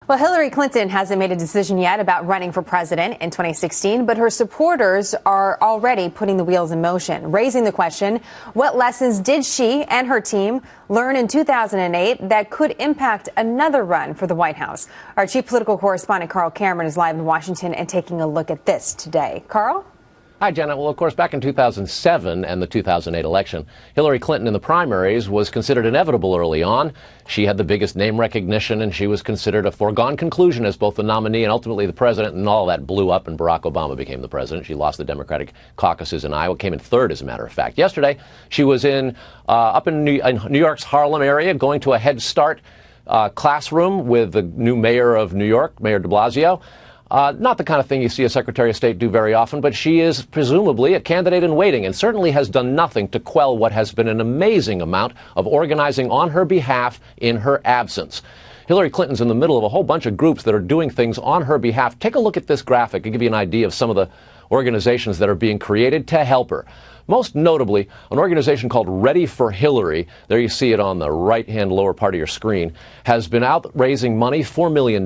Well, Hillary Clinton hasn't made a decision yet about running for president in 2016, but her supporters are already putting the wheels in motion, raising the question, what lessons did she and her team learn in 2008 that could impact another run for the White House? Our chief political correspondent, Carl Cameron, is live in Washington and taking a look at this today. Carl? Hi, Jenna. Well, of course, back in 2007 and the 2008 election, Hillary Clinton in the primaries was considered inevitable early on. She had the biggest name recognition, and she was considered a foregone conclusion as both the nominee and ultimately the president, and all that blew up, and Barack Obama became the president. She lost the Democratic caucuses in Iowa, came in third, as a matter of fact. Yesterday, she was up in New York's Harlem area, going to a Head Start classroom with the new mayor of New York, Mayor de Blasio. Not the kind of thing you see a Secretary of State do very often, but she is presumably a candidate in waiting and certainly has done nothing to quell what has been an amazing amount of organizing on her behalf in her absence. Hillary Clinton's in the middle of a whole bunch of groups that are doing things on her behalf. Take a look at this graphic to give you an idea of some of the organizations that are being created to help her. Most notably, an organization called Ready for Hillary, there you see it on the right-hand lower part of your screen, has been out raising money, $4 million,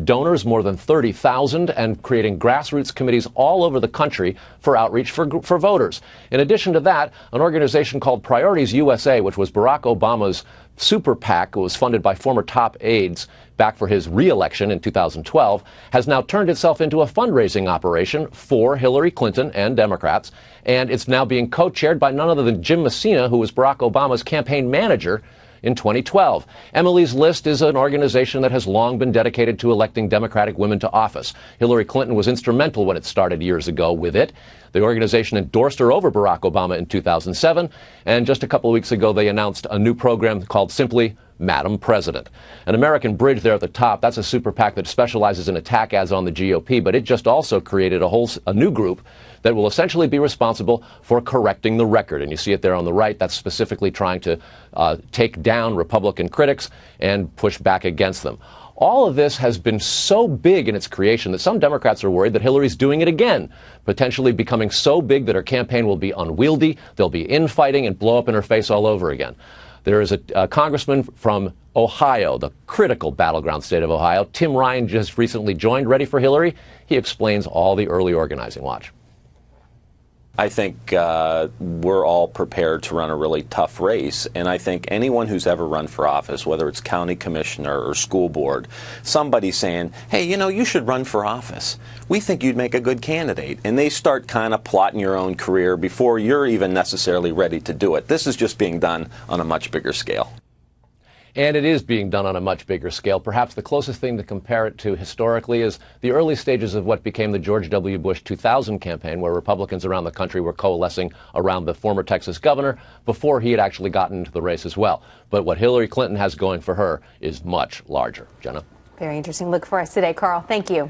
donors more than 30,000, and creating grassroots committees all over the country for outreach for voters. In addition to that, an organization called Priorities U.S.A., which was Barack Obama's super PAC, was funded by former top aides back for his re-election in 2012, has now turned itself into a fundraising operation for Hillary Clinton and Democrats, and it's now being co-chaired by none other than Jim Messina, who was Barack Obama's campaign manager in 2012. Emily's List is an organization that has long been dedicated to electing Democratic women to office. Hillary Clinton was instrumental when it started years ago with it. The organization endorsed her over Barack Obama in 2007, and just a couple of weeks ago they announced a new program called simply Madam President. An American Bridge there at the top, that's a super PAC that specializes in attack ads on the GOP, but it just also created a new group that will essentially be responsible for correcting the record. And you see it there on the right. That's specifically trying to take down Republican critics and push back against them. All of this has been so big in its creation that some Democrats are worried that Hillary's doing it again, potentially becoming so big that her campaign will be unwieldy, there'll be infighting, and blow up in her face all over again. There is a congressman from Ohio, the critical battleground state of Ohio. Tim Ryan just recently joined Ready for Hillary. He explains all the early organizing. Watch. I think we're all prepared to run a really tough race, and I think anyone who's ever run for office, whether it's county commissioner or school board, somebody's saying, hey, you know, you should run for office. We think you'd make a good candidate. And they start kind of plotting your own career before you're even necessarily ready to do it. This is just being done on a much bigger scale. And it is being done on a much bigger scale. Perhaps the closest thing to compare it to historically is the early stages of what became the George W. Bush 2000 campaign, where Republicans around the country were coalescing around the former Texas governor before he had actually gotten into the race as well. But what Hillary Clinton has going for her is much larger. Jenna? Very interesting look for us today, Carl. Thank you.